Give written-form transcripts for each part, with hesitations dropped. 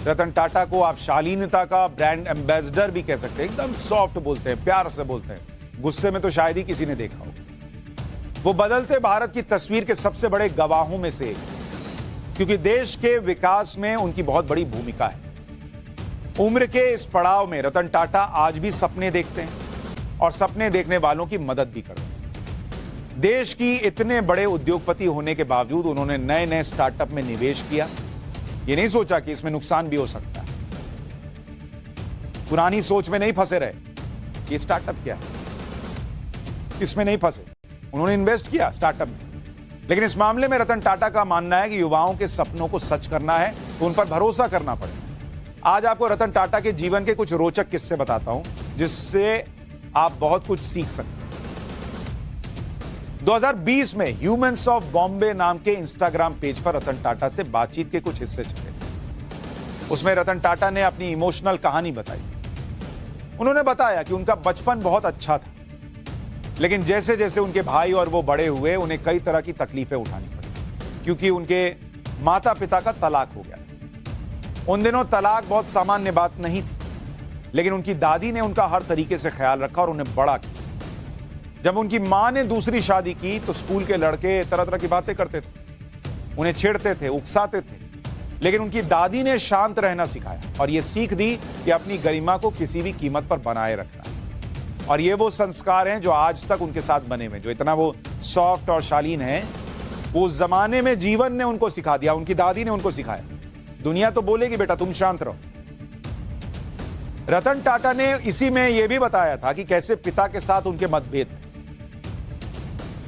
रतन टाटा को आप शालीनता का ब्रांड एम्बेसडर भी कह सकते हैं। एकदम सॉफ्ट बोलते हैं, प्यार से बोलते हैं, गुस्से में तो शायद ही किसी ने देखा हो। वो बदलते भारत की तस्वीर के सबसे बड़े गवाहों में से एक, क्योंकि देश के विकास में उनकी बहुत बड़ी भूमिका है। उम्र के इस पड़ाव में रतन टाटा आज भी सपने देखते हैं और सपने देखने वालों की मदद भी करते हैं। देश की इतने बड़े उद्योगपति होने के बावजूद उन्होंने नए नए स्टार्टअप में निवेश किया। ये नहीं सोचा कि इसमें नुकसान भी हो सकता है। पुरानी सोच में नहीं फंसे रहे, ये स्टार्टअप क्या है, इसमें नहीं फंसे, उन्होंने इन्वेस्ट किया स्टार्टअप में। लेकिन इस मामले में रतन टाटा का मानना है कि युवाओं के सपनों को सच करना है तो उन पर भरोसा करना पड़ेगा। आज आपको रतन टाटा के जीवन के कुछ रोचक किस्से बताता हूं, जिससे आप बहुत कुछ सीख सकते हैं। 2020 में ह्यूमंस ऑफ बॉम्बे नाम के इंस्टाग्राम पेज पर रतन टाटा से बातचीत के कुछ हिस्से चले। उसमें रतन टाटा ने अपनी इमोशनल कहानी बताई। उन्होंने बताया कि उनका बचपन बहुत अच्छा था, लेकिन जैसे जैसे उनके भाई और वो बड़े हुए, उन्हें कई तरह की तकलीफें उठानी पड़ी, क्योंकि उनके माता पिता का तलाक हो गया था। उन दिनों तलाक बहुत सामान्य बात नहीं थी, लेकिन उनकी दादी ने उनका हर तरीके से ख्याल रखा और उन्हें बड़ा किया। जब उनकी मां ने दूसरी शादी की तो स्कूल के लड़के तरह तरह की बातें करते थे, उन्हें छेड़ते थे, उकसाते थे, लेकिन उनकी दादी ने शांत रहना सिखाया और यह सीख दी कि अपनी गरिमा को किसी भी कीमत पर बनाए रखना है। और ये वो संस्कार हैं जो आज तक उनके साथ बने हुए, जो इतना वो सॉफ्ट और शालीन है, वो उस जमाने में जीवन ने उनको सिखा दिया, उनकी दादी ने उनको सिखाया। दुनिया तो बोलेगी बेटा तुम शांत रहो। रतन टाटा ने इसी में यह भी बताया था कि कैसे पिता के साथ उनके मतभेद थे।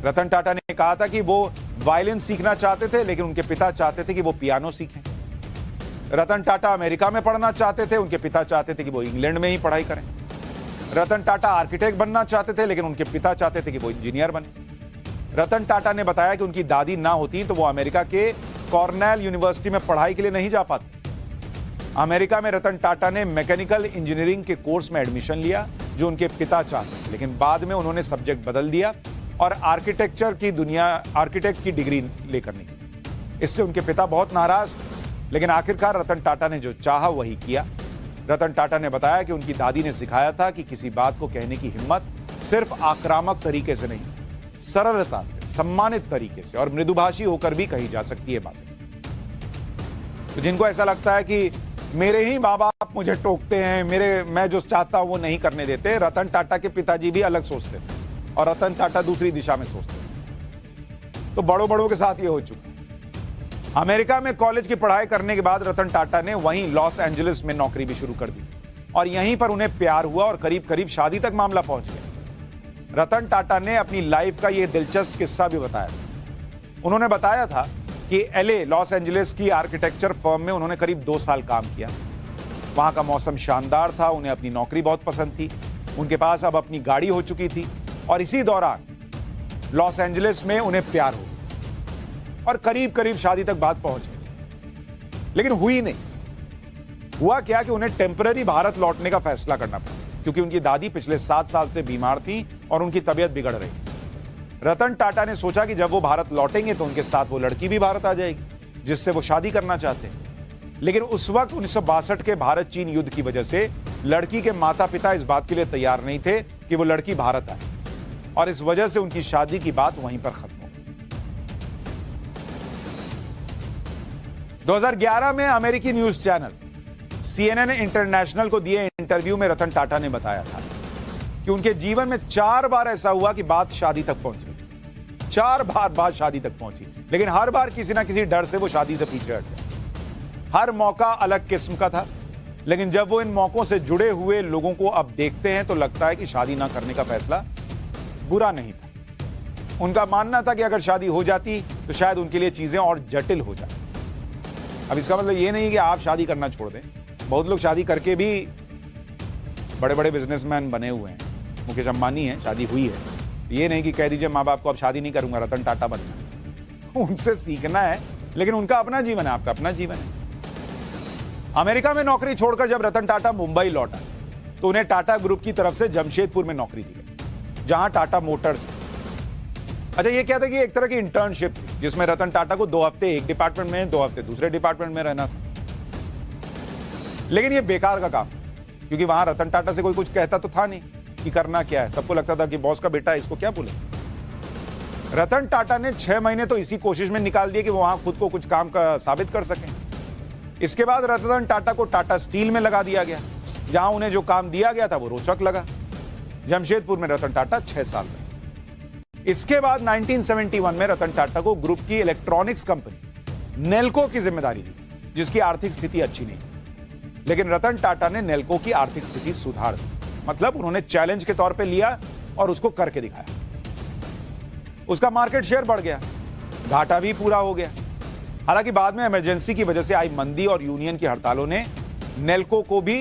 रतन टाटा ने कहा था कि वो वायलिन सीखना चाहते थे, लेकिन उनके पिता चाहते थे कि वो पियानो सीखें। रतन टाटा अमेरिका में पढ़ना चाहते थे, उनके पिता चाहते थे कि वो इंग्लैंड में ही पढ़ाई करें। रतन टाटा आर्किटेक्ट बनना चाहते थे, लेकिन उनके पिता चाहते थे कि वो इंजीनियर बने। रतन टाटा ने बताया कि उनकी दादी ना होती तो वो अमेरिका के कॉर्नेल यूनिवर्सिटी में पढ़ाई के लिए नहीं जा पाते। अमेरिका में रतन टाटा ने मैकेनिकल इंजीनियरिंग के कोर्स में एडमिशन लिया, जो उनके पिता चाहते थे, लेकिन बाद में उन्होंने सब्जेक्ट बदल दिया और आर्किटेक्ट की डिग्री लेकर निकले। इससे उनके पिता बहुत नाराज थे, लेकिन आखिरकार रतन टाटा ने जो चाहा वही किया। रतन टाटा ने बताया कि उनकी दादी ने सिखाया था कि किसी बात को कहने की हिम्मत सिर्फ आक्रामक तरीके से नहीं, सरलता से, सम्मानित तरीके से और मृदुभाषी होकर भी कही जा सकती है बातें। तो जिनको ऐसा लगता है कि मेरे ही माँ बाप मुझे टोकते हैं, मैं जो चाहता हूं वो नहीं करने देते, रतन टाटा के पिताजी भी अलग सोचते थे और रतन टाटा दूसरी दिशा में सोचते थे। तो बड़ों के साथ ये हो चुका है। अमेरिका में कॉलेज की पढ़ाई करने के बाद रतन टाटा ने वहीं लॉस एंजलिस में नौकरी भी शुरू कर दी और यहीं पर उन्हें प्यार हुआ और करीब करीब शादी तक मामला पहुंच गया। रतन टाटा ने अपनी लाइफ का यह दिलचस्प किस्सा भी बताया। उन्होंने बताया था कि लॉस एंजलिस की आर्किटेक्चर फर्म में उन्होंने करीब 2 साल काम किया। वहां का मौसम शानदार था, उन्हें अपनी नौकरी बहुत पसंद थी, उनके पास अब अपनी गाड़ी हो चुकी थी और इसी दौरान लॉस एंजलिस में उन्हें प्यार हो और करीब करीब शादी तक बात पहुंच गई, लेकिन हुई नहीं। हुआ क्या कि उन्हें टेम्पररी भारत लौटने का फैसला करना पड़ा, क्योंकि उनकी दादी पिछले 7 साल से बीमार थी और उनकी तबीयत बिगड़ रही। रतन टाटा ने सोचा कि जब वो भारत लौटेंगे तो उनके साथ वो लड़की भी भारत आ जाएगी, जिससे वो शादी करना चाहते हैं। लेकिन उस वक्त 1962 के भारत चीन युद्ध की वजह से लड़की के माता पिता इस बात के लिए तैयार नहीं थे कि वो लड़की भारत आए, और इस वजह से उनकी शादी की बात वहीं पर खत्म हो गई। 2011 में अमेरिकी न्यूज चैनल CNN इंटरनेशनल को दिए इंटरव्यू में रतन टाटा ने बताया था कि उनके जीवन में 4 बार ऐसा हुआ कि बात शादी तक पहुंच गई। 4 बार बात शादी तक पहुंची, लेकिन हर बार किसी ना किसी डर से वो शादी से पीछे हट गए। हर मौका अलग किस्म का था, लेकिन जब वो इन मौकों से जुड़े हुए लोगों को अब देखते हैं तो लगता है कि शादी ना करने का फैसला बुरा नहीं था। उनका मानना था कि अगर शादी हो जाती तो शायद उनके लिए चीजें और जटिल हो जाती। अब इसका मतलब ये नहीं कि आप शादी करना छोड़ दें। बहुत लोग शादी करके भी बड़े बड़े बिजनेसमैन बने हुए हैं। मुकेश अंबानी है, शादी हुई है। ये नहीं कि कह दीजिए माँ बाप को अब शादी नहीं करूंगा, रतन टाटा बनना। उनसे सीखना है, लेकिन उनका अपना जीवन है, आपका अपना जीवन है। अमेरिका में नौकरी छोड़कर जब रतन टाटा मुंबई लौटा तो उन्हें टाटा ग्रुप की तरफ से जमशेदपुर में नौकरी दी गई, जहां टाटा मोटर्स। अच्छा, ये क्या था कि एक तरह की इंटर्नशिप थी, जिसमें रतन टाटा को 2 हफ्ते एक डिपार्टमेंट में, 2 हफ्ते दूसरे डिपार्टमेंट में रहना था। लेकिन ये बेकार का काम, क्योंकि वहां रतन टाटा से कोई कुछ कहता तो था नहीं कि करना क्या है। सबको लगता था कि बॉस का बेटा है, इसको क्या बोले। रतन टाटा ने 6 महीने तो इसी कोशिश में निकाल दिए कि वो वहां खुद को कुछ काम का साबित कर सकें। इसके बाद रतन टाटा को टाटा स्टील में लगा दिया गया, जहां उन्हें जो काम दिया गया था वो रोचक लगा। जमशेदपुर में रतन टाटा 6 साल रहे। इसके बाद 1971 में रतन टाटा को ग्रुप की इलेक्ट्रॉनिक्स कंपनी नेल्को की जिम्मेदारी दी, जिसकी आर्थिक स्थिति अच्छी नहीं थी। लेकिन रतन टाटा ने नेल्को की आर्थिक स्थिति सुधार दी, मतलब उन्होंने चैलेंज के तौर पे लिया और उसको करके दिखाया। उसका मार्केट शेयर बढ़ गया, घाटा भी पूरा हो गया। हालांकि बाद में इमरजेंसी की वजह से आई मंदी और यूनियन की हड़तालों ने नेल्को को भी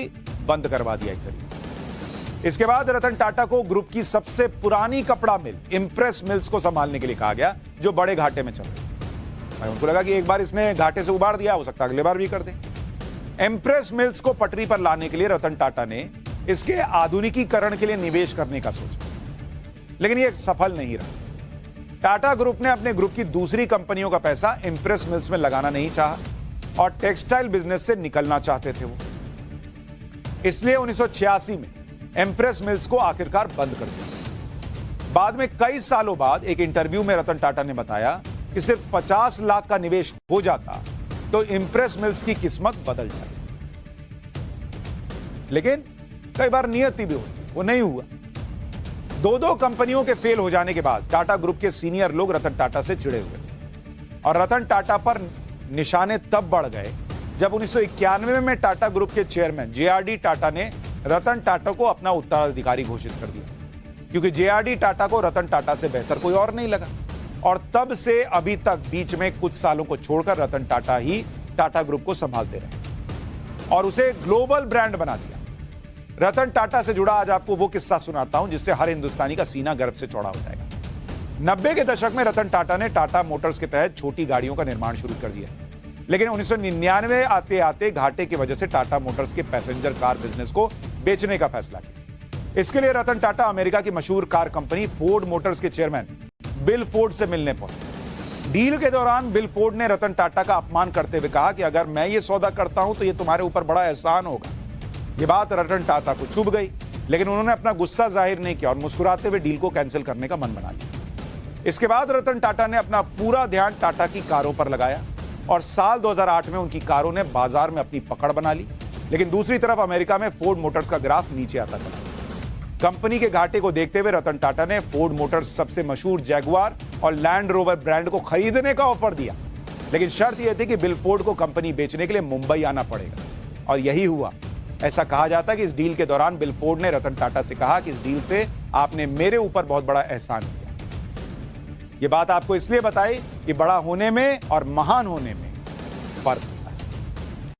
बंद करवा दिया एक तरीके। इसके बाद रतन टाटा को ग्रुप की सबसे पुरानी कपड़ा मिल इंप्रेस मिल्स को संभालने के लिए कहा गया, जो बड़े घाटे में चल रही। उनको लगा कि एक बार इसने घाटे से उबार दिया, हो सकता है अगले बार भी कर दे। इंप्रेस मिल्स को पटरी पर लाने के लिए रतन टाटा ने इसके आधुनिकीकरण के लिए निवेश करने का सोचा, लेकिन यह सफल नहीं रहा। टाटा ग्रुप ने अपने ग्रुप की दूसरी कंपनियों का पैसा इंप्रेस मिल्स में लगाना नहीं चाहा और टेक्सटाइल बिजनेस से निकलना चाहते थे वो। इसलिए 1986 में इंप्रेस मिल्स को आखिरकार बंद कर दिया। बाद में कई सालों बाद एक इंटरव्यू में रतन टाटा ने बताया कि सिर्फ 50 लाख का निवेश हो जाता तो इंप्रेस मिल्स की किस्मत बदल जाती। लेकिन कई बार नियति भी होती, वो नहीं हुआ। दो कंपनियों के फेल हो जाने के बाद टाटा ग्रुप के सीनियर लोग रतन टाटा से चिढ़े हुए और रतन टाटा पर निशाने तब बढ़ गए जब 1991 में टाटा ग्रुप के चेयरमैन जेआरडी टाटा ने रतन टाटा को अपना उत्तराधिकारी घोषित कर दिया, क्योंकि जेआरडी टाटा को रतन टाटा से बेहतर कोई और नहीं लगा। और तब से अभी तक बीच में कुछ सालों को छोड़कर रतन टाटा ही टाटा ग्रुप को संभालते रहे और उसे ग्लोबल ब्रांड बना दिया। रतन टाटा से जुड़ा आज आपको वो किस्सा सुनाता हूं जिससे हर हिंदुस्तानी का सीना गर्व से चौड़ा हो जाएगा। 90 के दशक में रतन टाटा ने टाटा मोटर्स के तहत छोटी गाड़ियों का निर्माण शुरू कर दिया, लेकिन 1999 आते आते घाटे की वजह से टाटा मोटर्स के पैसेंजर कार बिजनेस को बेचने का फैसला किया। इसके लिए रतन टाटा अमेरिका की मशहूर कार कंपनी फोर्ड मोटर्स के चेयरमैन बिल फोर्ड से मिलने पहुंचे। डील के दौरान बिल फोर्ड ने रतन टाटा का अपमान करते हुए कहा कि अगर मैं ये सौदा करता हूं तो ये तुम्हारे ऊपर बड़ा एहसान होगा। ये बात रतन टाटा को चुभ गई, लेकिन उन्होंने अपना गुस्सा जाहिर नहीं किया और मुस्कुराते हुए डील को कैंसिल करने का मन बना लिया। इसके बाद रतन टाटा ने अपना पूरा ध्यान टाटा की कारों पर लगाया और साल 2008 में उनकी कारों ने बाजार में अपनी पकड़ बना ली। लेकिन दूसरी तरफ अमेरिका में फोर्ड मोटर्स का ग्राफ नीचे आता चला। कंपनी के घाटे को देखते हुए रतन टाटा ने फोर्ड मोटर्स सबसे मशहूर जैगुआर और लैंड रोवर ब्रांड को खरीदने का ऑफर दिया, लेकिन शर्त यह थी कि बिल फोर्ड को कंपनी बेचने के लिए मुंबई आना पड़ेगा, और यही हुआ। ऐसा कहा जाता है कि इस डील के दौरान बिल फोर्ड ने रतन टाटा से कहा कि इस डील से आपने मेरे ऊपर बहुत बड़ा एहसान किया। यह बात आपको इसलिए बताई कि बड़ा होने में और महान होने में फर्क